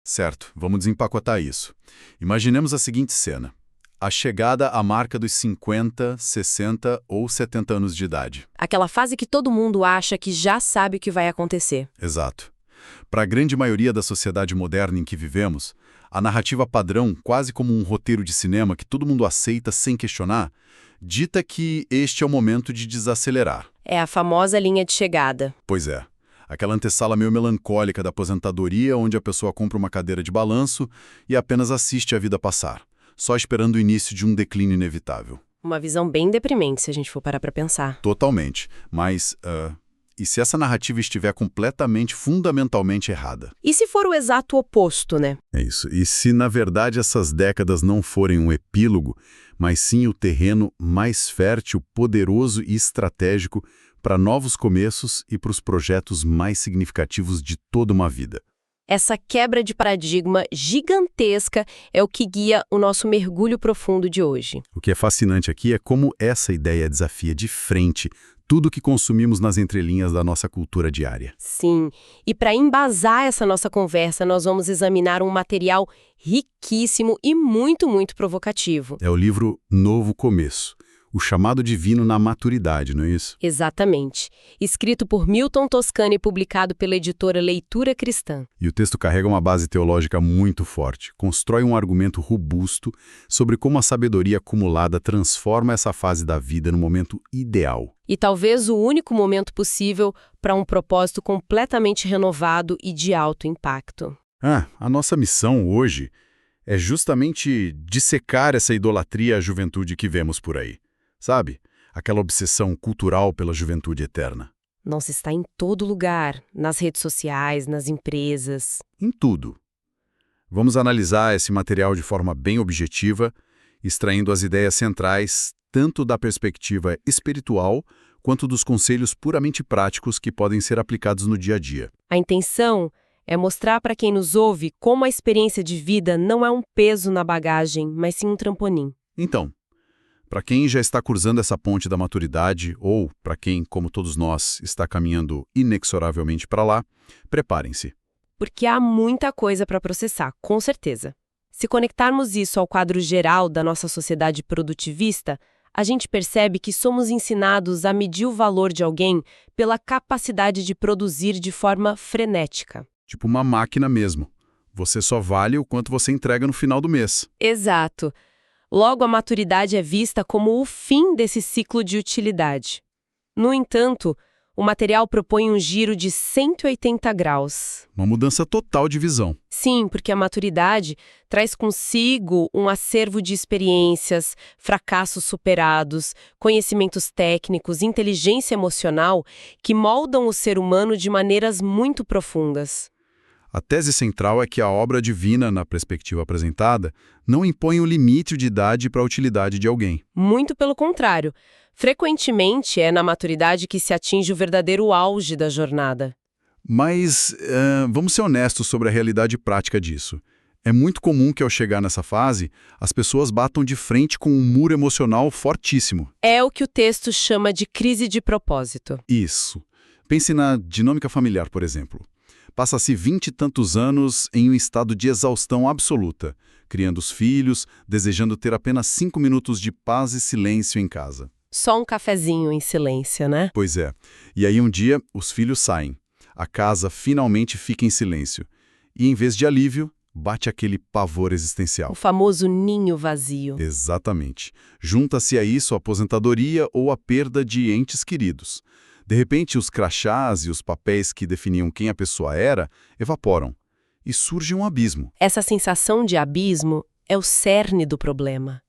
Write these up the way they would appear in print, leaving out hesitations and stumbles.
Certo, vamos desempacotar isso. Imaginemos a seguinte cena. A chegada à marca dos 50, 60 ou 70 anos de idade. Aquela fase que todo mundo acha que já sabe o que vai acontecer. Exato. Para a grande maioria da sociedade moderna em que vivemos, a narrativa padrão, quase como um roteiro de cinema que todo mundo aceita sem questionar, dita que este é o momento de desacelerar. É a famosa linha de chegada. Pois é. Aquela antessala meio melancólica da aposentadoria, onde a pessoa compra uma cadeira de balanço e apenas assiste a vida passar, só esperando o início de um declínio inevitável. Uma visão bem deprimente, se a gente for parar pra pensar. Totalmente. Mas, e se essa narrativa estiver completamente, fundamentalmente errada? E se for o exato oposto, né? É isso. E se, na verdade, essas décadas não forem um epílogo, mas sim o terreno mais fértil, poderoso e estratégico para novos começos e para os projetos mais significativos de toda uma vida. Essa quebra de paradigma gigantesca é o que guia o nosso mergulho profundo de hoje. O que é fascinante aqui é como essa ideia desafia de frente tudo que consumimos nas entrelinhas da nossa cultura diária. Sim, e para embasar essa nossa conversa, nós vamos examinar um material riquíssimo e muito, muito provocativo. É o livro Novo Começo, o chamado divino na maturidade, não é isso? Exatamente. Escrito por Milton Toscano e publicado pela editora Leitura Cristã. E o texto carrega uma base teológica muito forte, constrói um argumento robusto sobre como a sabedoria acumulada transforma essa fase da vida no momento ideal. E talvez o único momento possível para um propósito completamente renovado e de alto impacto. A nossa missão hoje é justamente dissecar essa idolatria à juventude que vemos por aí. Sabe? Aquela obsessão cultural pela juventude eterna. Nossa, está em todo lugar, nas redes sociais, nas empresas. Em tudo. Vamos analisar esse material de forma bem objetiva, extraindo as ideias centrais, tanto da perspectiva espiritual, quanto dos conselhos puramente práticos que podem ser aplicados no dia a dia. A intenção é mostrar para quem nos ouve como a experiência de vida não é um peso na bagagem, mas sim um trampolim. Então, para quem já está cruzando essa ponte da maturidade, ou para quem, como todos nós, está caminhando inexoravelmente para lá, preparem-se. Porque há muita coisa para processar, com certeza. Se conectarmos isso ao quadro geral da nossa sociedade produtivista, a gente percebe que somos ensinados a medir o valor de alguém pela capacidade de produzir de forma frenética. Tipo uma máquina mesmo. Você só vale o quanto você entrega no final do mês. Exato. Logo, a maturidade é vista como o fim desse ciclo de utilidade. No entanto, o material propõe um giro de 180 graus. Uma mudança total de visão. Sim, porque a maturidade traz consigo um acervo de experiências, fracassos superados, conhecimentos técnicos, inteligência emocional que moldam o ser humano de maneiras muito profundas. A tese central é que a obra divina, na perspectiva apresentada, não impõe um limite de idade para a utilidade de alguém. Muito pelo contrário. Frequentemente é na maturidade que se atinge o verdadeiro auge da jornada. Mas vamos ser honestos sobre a realidade prática disso. É muito comum que ao chegar nessa fase, as pessoas batam de frente com um muro emocional fortíssimo. É o que o texto chama de crise de propósito. Isso. Pense na dinâmica familiar, por exemplo. Passa-se 20 e tantos anos em um estado de exaustão absoluta, criando os filhos, desejando ter apenas 5 minutos de paz e silêncio em casa. Só um cafezinho em silêncio, né? Pois é. E aí um dia, os filhos saem. A casa finalmente fica em silêncio. E em vez de alívio, bate aquele pavor existencial. O famoso ninho vazio. Exatamente. Junta-se a isso a aposentadoria ou a perda de entes queridos. De repente, os crachás e os papéis que definiam quem a pessoa era evaporam. E surge um abismo. Essa sensação de abismo é o cerne do problema.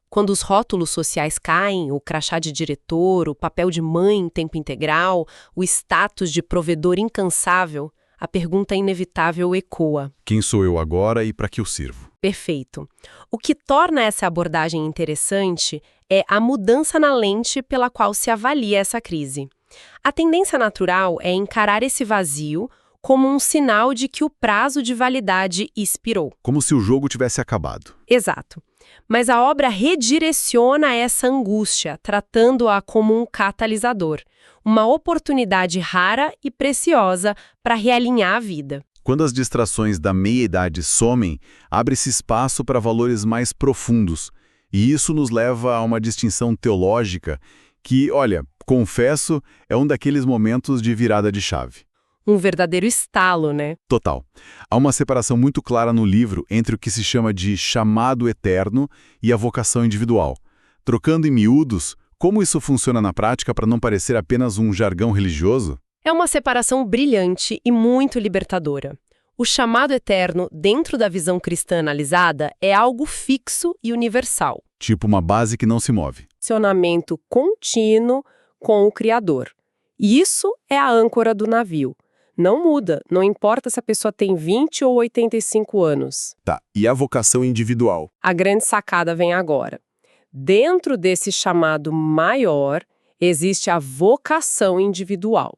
Quando os rótulos sociais caem, o crachá de diretor, o papel de mãe em tempo integral, o status de provedor incansável, a pergunta inevitável ecoa. Quem sou eu agora e para que eu sirvo? Perfeito. O que torna essa abordagem interessante é a mudança na lente pela qual se avalia essa crise. A tendência natural é encarar esse vazio como um sinal de que o prazo de validade expirou. Como se o jogo tivesse acabado. Exato. Mas a obra redireciona essa angústia, tratando-a como um catalisador, uma oportunidade rara e preciosa para realinhar a vida. Quando as distrações da meia-idade somem, abre-se espaço para valores mais profundos. E isso nos leva a uma distinção teológica que, olha, confesso, é um daqueles momentos de virada de chave. Um verdadeiro estalo, né? Total. Há uma separação muito clara no livro entre o que se chama de chamado eterno e a vocação individual. Trocando em miúdos, como isso funciona na prática para não parecer apenas um jargão religioso? É uma separação brilhante e muito libertadora. O chamado eterno, dentro da visão cristã analisada, é algo fixo e universal. Tipo uma base que não se move. Relacionamento contínuo com o Criador. Isso é a âncora do navio. Não muda, não importa se a pessoa tem 20 ou 85 anos. Tá, e a vocação individual? A grande sacada vem agora. Dentro desse chamado maior, existe a vocação individual.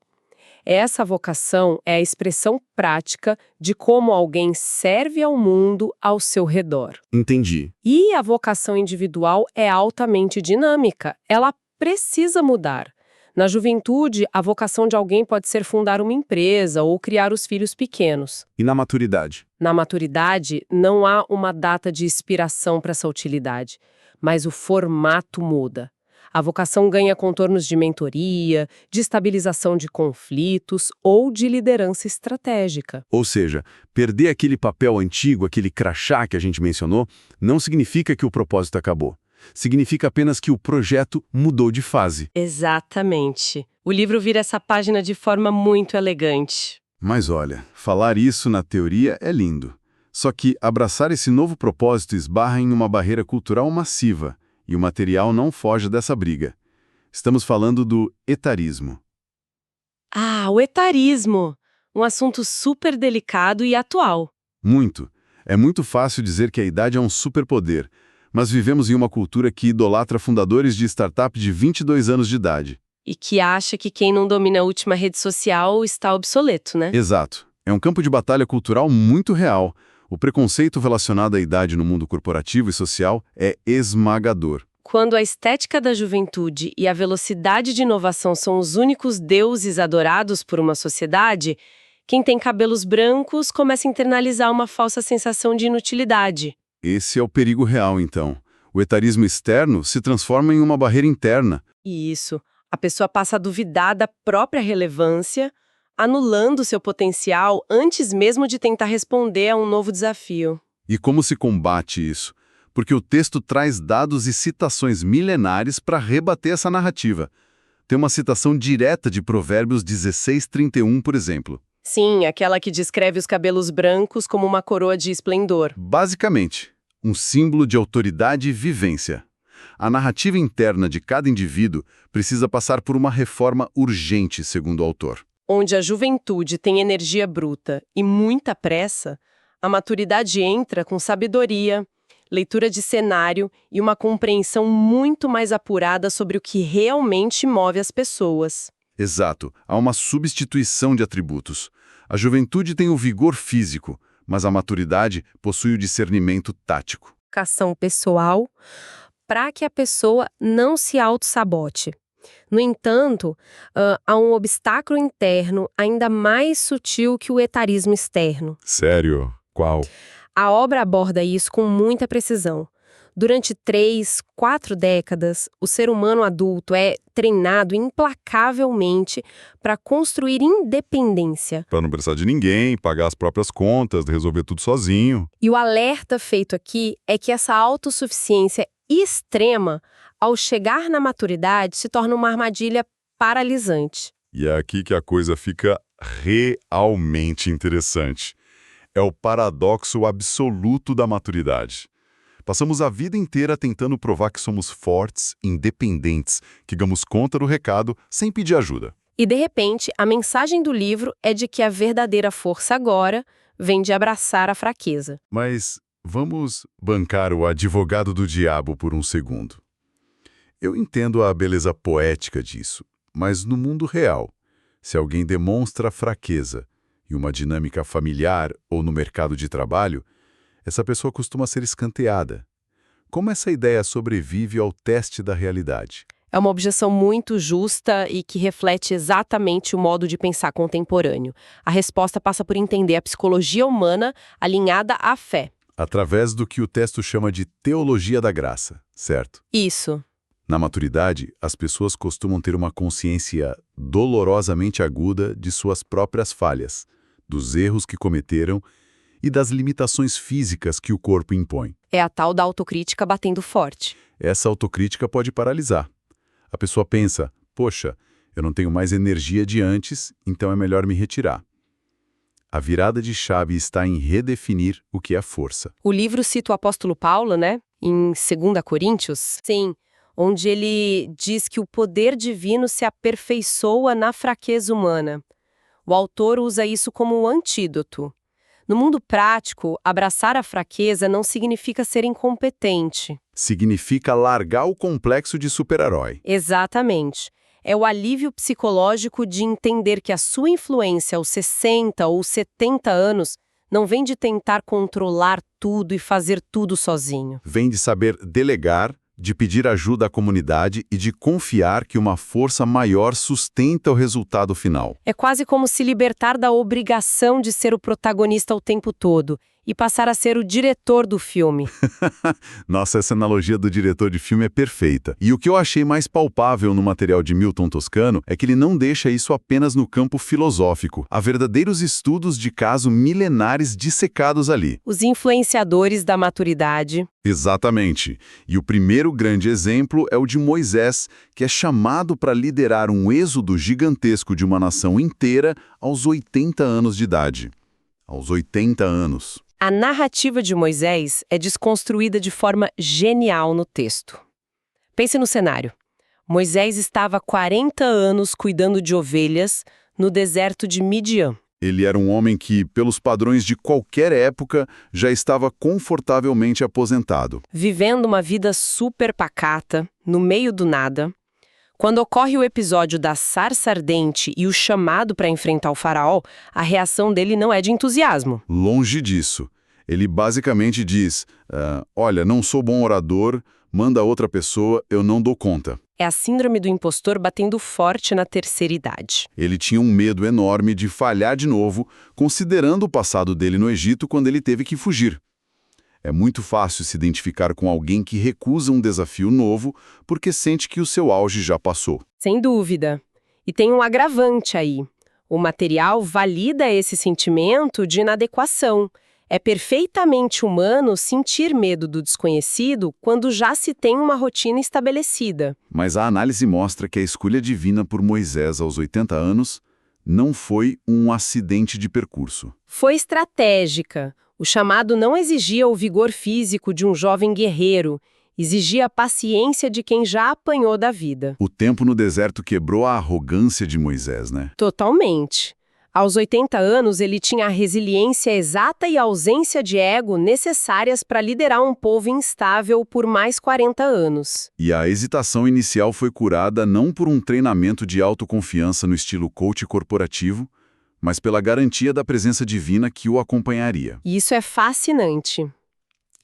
Essa vocação é a expressão prática de como alguém serve ao mundo ao seu redor. Entendi. E a vocação individual é altamente dinâmica. Ela precisa mudar. Na juventude, a vocação de alguém pode ser fundar uma empresa ou criar os filhos pequenos. E na maturidade? Na maturidade, não há uma data de expiração para essa utilidade, mas o formato muda. A vocação ganha contornos de mentoria, de estabilização de conflitos ou de liderança estratégica. Ou seja, perder aquele papel antigo, aquele crachá que a gente mencionou, não significa que o propósito acabou. Significa apenas que o projeto mudou de fase. Exatamente. O livro vira essa página de forma muito elegante. Mas olha, falar isso na teoria é lindo. Só que abraçar esse novo propósito esbarra em uma barreira cultural massiva. E o material não foge dessa briga. Estamos falando do etarismo. Ah, o etarismo! Um assunto super delicado e atual. Muito. É muito fácil dizer que a idade é um superpoder, mas vivemos em uma cultura que idolatra fundadores de startup de 22 anos de idade. E que acha que quem não domina a última rede social está obsoleto, né? Exato. É um campo de batalha cultural muito real. O preconceito relacionado à idade no mundo corporativo e social é esmagador. Quando a estética da juventude e a velocidade de inovação são os únicos deuses adorados por uma sociedade, quem tem cabelos brancos começa a internalizar uma falsa sensação de inutilidade. Esse é o perigo real, então. O etarismo externo se transforma em uma barreira interna. E isso, a pessoa passa a duvidar da própria relevância, anulando seu potencial antes mesmo de tentar responder a um novo desafio. E como se combate isso? Porque o texto traz dados e citações milenares para rebater essa narrativa. Tem uma citação direta de Provérbios 16:31, por exemplo. Sim, aquela que descreve os cabelos brancos como uma coroa de esplendor. Basicamente, um símbolo de autoridade e vivência. A narrativa interna de cada indivíduo precisa passar por uma reforma urgente, segundo o autor. Onde a juventude tem energia bruta e muita pressa, a maturidade entra com sabedoria, leitura de cenário e uma compreensão muito mais apurada sobre o que realmente move as pessoas. Exato, há uma substituição de atributos. A juventude tem o vigor físico, mas a maturidade possui o discernimento tático. Educação pessoal para que a pessoa não se auto-sabote. No entanto, há um obstáculo interno ainda mais sutil que o etarismo externo. Sério? Qual? A obra aborda isso com muita precisão. Durante 3, 4 décadas, o ser humano adulto é treinado implacavelmente para construir independência. Para não precisar de ninguém, pagar as próprias contas, resolver tudo sozinho. E o alerta feito aqui é que essa autossuficiência extrema, ao chegar na maturidade, se torna uma armadilha paralisante. E é aqui que a coisa fica realmente interessante. É o paradoxo absoluto da maturidade. Passamos a vida inteira tentando provar que somos fortes, independentes, que damos conta do recado sem pedir ajuda. E, de repente, a mensagem do livro é de que a verdadeira força agora vem de abraçar a fraqueza. Mas vamos bancar o advogado do diabo por um segundo. Eu entendo a beleza poética disso, mas no mundo real, se alguém demonstra fraqueza em uma dinâmica familiar ou no mercado de trabalho, essa pessoa costuma ser escanteada. Como essa ideia sobrevive ao teste da realidade? É uma objeção muito justa e que reflete exatamente o modo de pensar contemporâneo. A resposta passa por entender a psicologia humana alinhada à fé. Através do que o texto chama de teologia da graça, certo? Isso. Na maturidade, as pessoas costumam ter uma consciência dolorosamente aguda de suas próprias falhas, dos erros que cometeram e das limitações físicas que o corpo impõe. É a tal da autocrítica batendo forte. Essa autocrítica pode paralisar. A pessoa pensa, poxa, eu não tenho mais energia de antes, então é melhor me retirar. A virada de chave está em redefinir o que é força. O livro cita o apóstolo Paulo, né? Em 2 Coríntios. Sim, onde ele diz que o poder divino se aperfeiçoa na fraqueza humana. O autor usa isso como um antídoto. No mundo prático, abraçar a fraqueza não significa ser incompetente. Significa largar o complexo de super-herói. Exatamente. É o alívio psicológico de entender que a sua influência aos 60 ou 70 anos não vem de tentar controlar tudo e fazer tudo sozinho. Vem de saber delegar, de pedir ajuda à comunidade e de confiar que uma força maior sustenta o resultado final. É quase como se libertar da obrigação de ser o protagonista o tempo todo e passar a ser o diretor do filme. Nossa, essa analogia do diretor de filme é perfeita. E o que eu achei mais palpável no material de Milton Toscano é que ele não deixa isso apenas no campo filosófico. Há verdadeiros estudos de caso milenares dissecados ali. Os influenciadores da maturidade. Exatamente. E o primeiro grande exemplo é o de Moisés, que é chamado para liderar um êxodo gigantesco de uma nação inteira aos 80 anos de idade. Aos 80 anos. A narrativa de Moisés é desconstruída de forma genial no texto. Pense no cenário. Moisés estava há 40 anos cuidando de ovelhas no deserto de Midian. Ele era um homem que, pelos padrões de qualquer época, já estava confortavelmente aposentado. Vivendo uma vida super pacata, no meio do nada. Quando ocorre o episódio da sarça ardente e o chamado para enfrentar o faraó, a reação dele não é de entusiasmo. Longe disso. Ele basicamente diz, olha, não sou bom orador, manda outra pessoa, eu não dou conta. É a síndrome do impostor batendo forte na terceira idade. Ele tinha um medo enorme de falhar de novo, considerando o passado dele no Egito quando ele teve que fugir. É muito fácil se identificar com alguém que recusa um desafio novo porque sente que o seu auge já passou. Sem dúvida. E tem um agravante aí. O material valida esse sentimento de inadequação. É perfeitamente humano sentir medo do desconhecido quando já se tem uma rotina estabelecida. Mas a análise mostra que a escolha divina por Moisés aos 80 anos não foi um acidente de percurso. Foi estratégica. O chamado não exigia o vigor físico de um jovem guerreiro, exigia a paciência de quem já apanhou da vida. O tempo no deserto quebrou a arrogância de Moisés, né? Totalmente. Aos 80 anos, ele tinha a resiliência exata e a ausência de ego necessárias para liderar um povo instável por mais 40 anos. E a hesitação inicial foi curada não por um treinamento de autoconfiança no estilo coach corporativo, mas pela garantia da presença divina que o acompanharia. E isso é fascinante.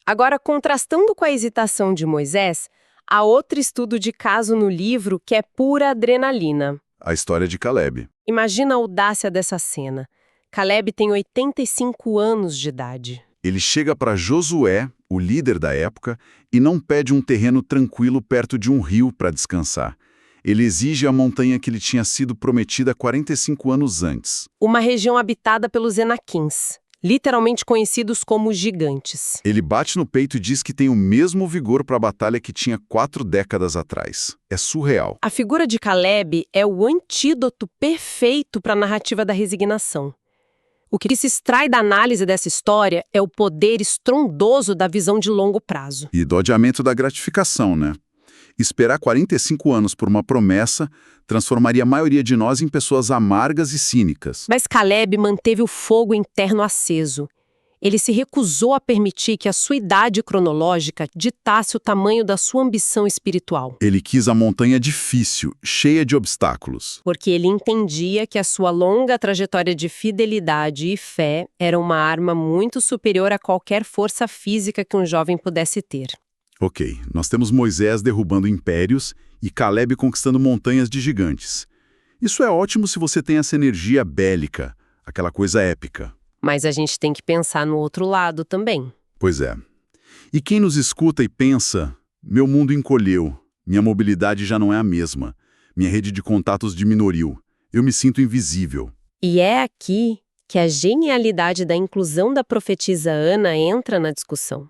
Agora, contrastando com a hesitação de Moisés, há outro estudo de caso no livro que é pura adrenalina. A história de Caleb. Imagina a audácia dessa cena. Caleb tem 85 anos de idade. Ele chega para Josué, o líder da época, e não pede um terreno tranquilo perto de um rio para descansar. Ele exige a montanha que lhe tinha sido prometida 45 anos antes. Uma região habitada pelos Enaquins, literalmente conhecidos como gigantes. Ele bate no peito e diz que tem o mesmo vigor para a batalha que tinha 4 décadas atrás. É surreal. A figura de Caleb é o antídoto perfeito para a narrativa da resignação. O que se extrai da análise dessa história é o poder estrondoso da visão de longo prazo. E do adiamento da gratificação, né? Esperar 45 anos por uma promessa transformaria a maioria de nós em pessoas amargas e cínicas. Mas Caleb manteve o fogo interno aceso. Ele se recusou a permitir que a sua idade cronológica ditasse o tamanho da sua ambição espiritual. Ele quis a montanha difícil, cheia de obstáculos. Porque ele entendia que a sua longa trajetória de fidelidade e fé era uma arma muito superior a qualquer força física que um jovem pudesse ter. Ok, nós temos Moisés derrubando impérios e Caleb conquistando montanhas de gigantes. Isso é ótimo se você tem essa energia bélica, aquela coisa épica. Mas a gente tem que pensar no outro lado também. Pois é. E quem nos escuta e pensa, meu mundo encolheu, minha mobilidade já não é a mesma, minha rede de contatos diminuiu, eu me sinto invisível. E é aqui que a genialidade da inclusão da profetisa Ana entra na discussão.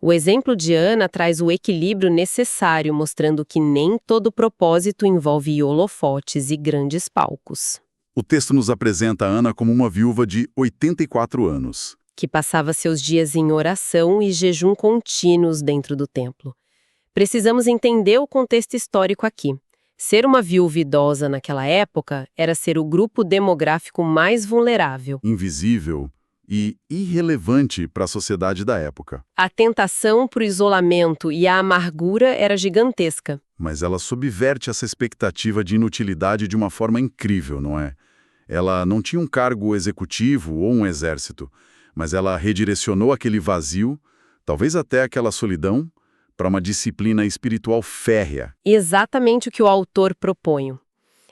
O exemplo de Ana traz o equilíbrio necessário, mostrando que nem todo propósito envolve holofotes e grandes palcos. O texto nos apresenta Ana como uma viúva de 84 anos. Que passava seus dias em oração e jejum contínuos dentro do templo. Precisamos entender o contexto histórico aqui. Ser uma viúva idosa naquela época era ser o grupo demográfico mais vulnerável. Invisível e irrelevante para a sociedade da época. A tentação para o isolamento e a amargura era gigantesca. Mas ela subverte essa expectativa de inutilidade de uma forma incrível, não é? Ela não tinha um cargo executivo ou um exército, mas ela redirecionou aquele vazio, talvez até aquela solidão, para uma disciplina espiritual férrea. Exatamente o que o autor propõe.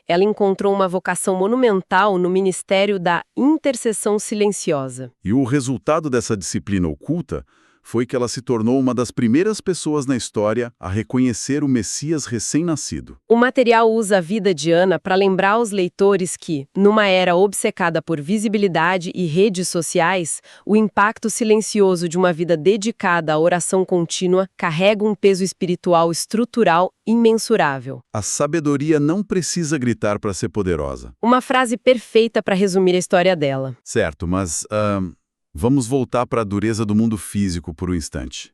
Ela encontrou uma vocação monumental no ministério da intercessão silenciosa. E o resultado dessa disciplina oculta foi que ela se tornou uma das primeiras pessoas na história a reconhecer o Messias recém-nascido. O material usa a vida de Ana para lembrar aos leitores que, numa era obcecada por visibilidade e redes sociais, o impacto silencioso de uma vida dedicada à oração contínua carrega um peso espiritual estrutural imensurável. A sabedoria não precisa gritar para ser poderosa. Uma frase perfeita para resumir a história dela. Certo, mas vamos voltar para a dureza do mundo físico por um instante.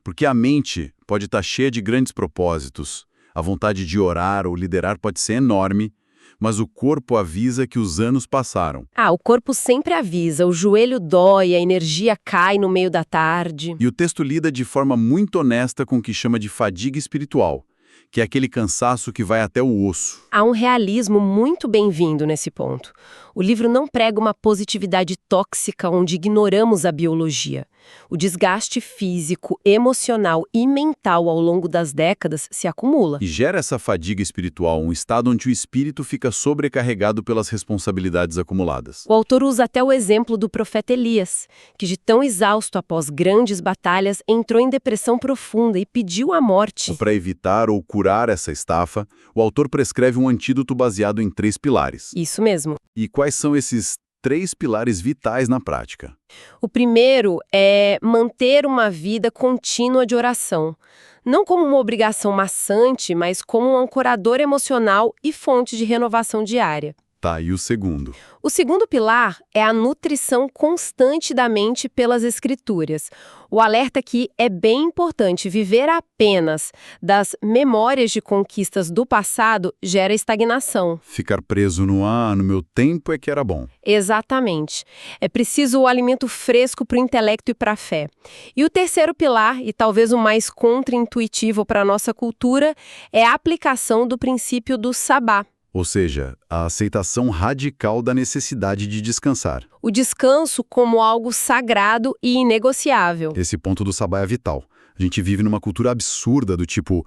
Porque a mente pode estar cheia de grandes propósitos, a vontade de orar ou liderar pode ser enorme, mas o corpo avisa que os anos passaram. O corpo sempre avisa, o joelho dói, a energia cai no meio da tarde. E o texto lida de forma muito honesta com o que chama de fadiga espiritual, que é aquele cansaço que vai até o osso. Há um realismo muito bem-vindo nesse ponto. O livro não prega uma positividade tóxica onde ignoramos a biologia. O desgaste físico, emocional e mental ao longo das décadas se acumula. E gera essa fadiga espiritual, um estado onde o espírito fica sobrecarregado pelas responsabilidades acumuladas. O autor usa até o exemplo do profeta Elias, que de tão exausto após grandes batalhas entrou em depressão profunda e pediu a morte. Para evitar ou curar essa estafa, o autor prescreve um antídoto baseado em 3 pilares. Isso mesmo. E quais são esses 3 pilares vitais na prática? O primeiro é manter uma vida contínua de oração. Não como uma obrigação maçante, mas como um ancorador emocional e fonte de renovação diária. Tá, e o segundo? O segundo pilar é a nutrição constante da mente pelas escrituras. O alerta aqui é bem importante. Viver apenas das memórias de conquistas do passado gera estagnação. Ficar preso no meu tempo é que era bom. Exatamente. É preciso o alimento fresco para o intelecto e para a fé. E o terceiro pilar, e talvez o mais contraintuitivo para a nossa cultura, é a aplicação do princípio do sabá. Ou seja, a aceitação radical da necessidade de descansar. O descanso como algo sagrado e inegociável. Esse ponto do sabá é vital. A gente vive numa cultura absurda do tipo,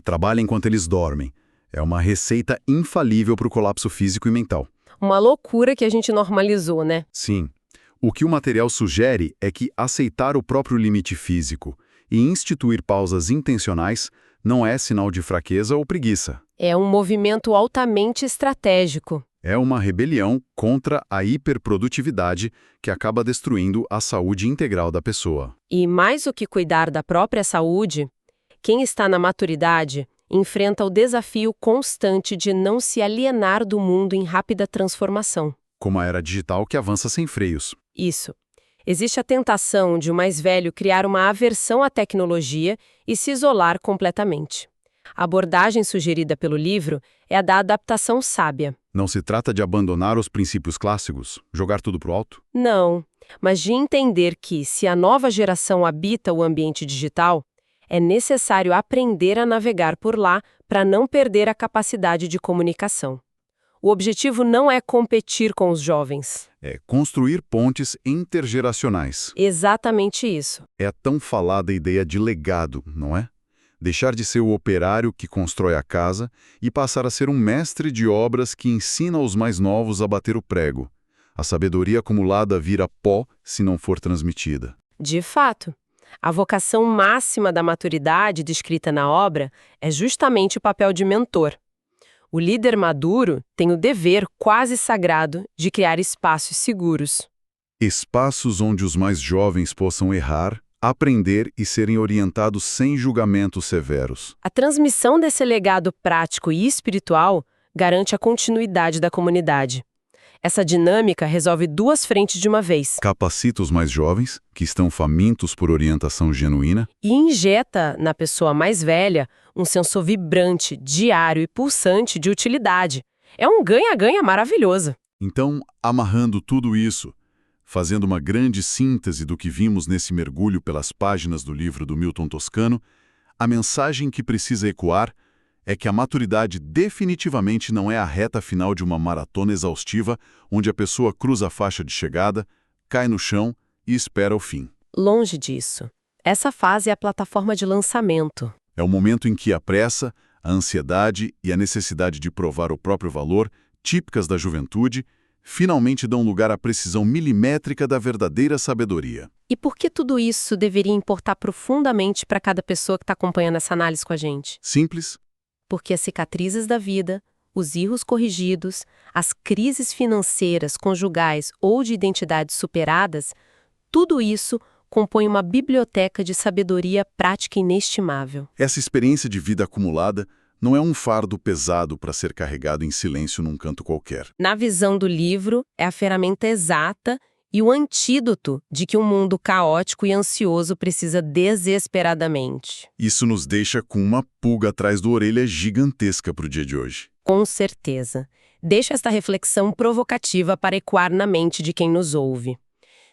trabalha enquanto eles dormem. É uma receita infalível para o colapso físico e mental. Uma loucura que a gente normalizou, né? Sim. O que o material sugere é que aceitar o próprio limite físico e instituir pausas intencionais não é sinal de fraqueza ou preguiça. É um movimento altamente estratégico. É uma rebelião contra a hiperprodutividade que acaba destruindo a saúde integral da pessoa. E mais do que cuidar da própria saúde, quem está na maturidade enfrenta o desafio constante de não se alienar do mundo em rápida transformação. Como a era digital que avança sem freios. Isso. Existe a tentação de o mais velho criar uma aversão à tecnologia e se isolar completamente. A abordagem sugerida pelo livro é a da adaptação sábia. Não se trata de abandonar os princípios clássicos, jogar tudo pro alto? Não, mas de entender que, se a nova geração habita o ambiente digital, é necessário aprender a navegar por lá para não perder a capacidade de comunicação. O objetivo não é competir com os jovens. É construir pontes intergeracionais. Exatamente isso. É a tão falada ideia de legado, não é? Deixar de ser o operário que constrói a casa e passar a ser um mestre de obras que ensina aos mais novos a bater o prego. A sabedoria acumulada vira pó se não for transmitida. De fato, a vocação máxima da maturidade descrita na obra é justamente o papel de mentor. O líder maduro tem o dever quase sagrado de criar espaços seguros. Espaços onde os mais jovens possam errar, aprender e serem orientados sem julgamentos severos. A transmissão desse legado prático e espiritual garante a continuidade da comunidade. Essa dinâmica resolve duas frentes de uma vez Capacita os mais jovens, que estão famintos por orientação genuína, e injeta na pessoa mais velha um senso vibrante, diário e pulsante de utilidade. É um ganha-ganha maravilhoso. Então, amarrando tudo isso, fazendo uma grande síntese do que vimos nesse mergulho pelas páginas do livro do Milton Toscano, a mensagem que precisa ecoar é que a maturidade definitivamente não é a reta final de uma maratona exaustiva onde a pessoa cruza a faixa de chegada, cai no chão e espera o fim. Longe disso. Essa fase é a plataforma de lançamento. É o momento em que a pressa, a ansiedade e a necessidade de provar o próprio valor, típicas da juventude, finalmente dão lugar à precisão milimétrica da verdadeira sabedoria. E por que tudo isso deveria importar profundamente para cada pessoa que está acompanhando essa análise com a gente? Simples? Porque as cicatrizes da vida, os erros corrigidos, as crises financeiras, conjugais ou de identidade superadas, tudo isso compõe uma biblioteca de sabedoria prática inestimável. Essa experiência de vida acumulada não é um fardo pesado para ser carregado em silêncio num canto qualquer. Na visão do livro, é a ferramenta exata e o antídoto de que um mundo caótico e ansioso precisa desesperadamente. Isso nos deixa com uma pulga atrás da orelha gigantesca para o dia de hoje. Com certeza. Deixa esta reflexão provocativa para ecoar na mente de quem nos ouve.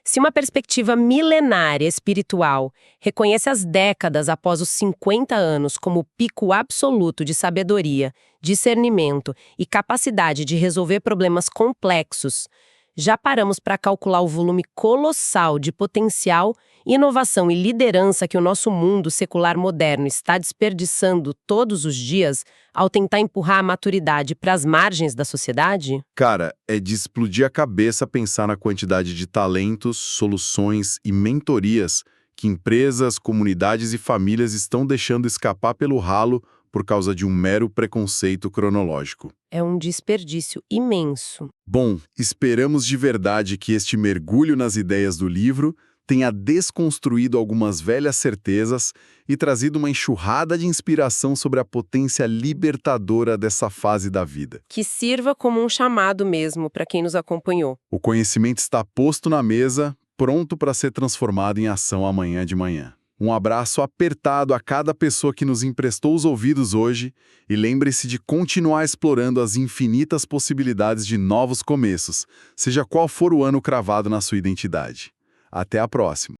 Se uma perspectiva milenária espiritual reconhece as décadas após os 50 anos como o pico absoluto de sabedoria, discernimento e capacidade de resolver problemas complexos, já paramos para calcular o volume colossal de potencial, inovação e liderança que o nosso mundo secular moderno está desperdiçando todos os dias ao tentar empurrar a maturidade para as margens da sociedade? Cara, é de explodir a cabeça pensar na quantidade de talentos, soluções e mentorias que empresas, comunidades e famílias estão deixando escapar pelo ralo por causa de um mero preconceito cronológico. É um desperdício imenso. Bom, esperamos de verdade que este mergulho nas ideias do livro tenha desconstruído algumas velhas certezas e trazido uma enxurrada de inspiração sobre a potência libertadora dessa fase da vida. Que sirva como um chamado mesmo para quem nos acompanhou. O conhecimento está posto na mesa, pronto para ser transformado em ação amanhã de manhã. Um abraço apertado a cada pessoa que nos emprestou os ouvidos hoje e lembre-se de continuar explorando as infinitas possibilidades de novos começos, seja qual for o ano cravado na sua identidade. Até a próxima!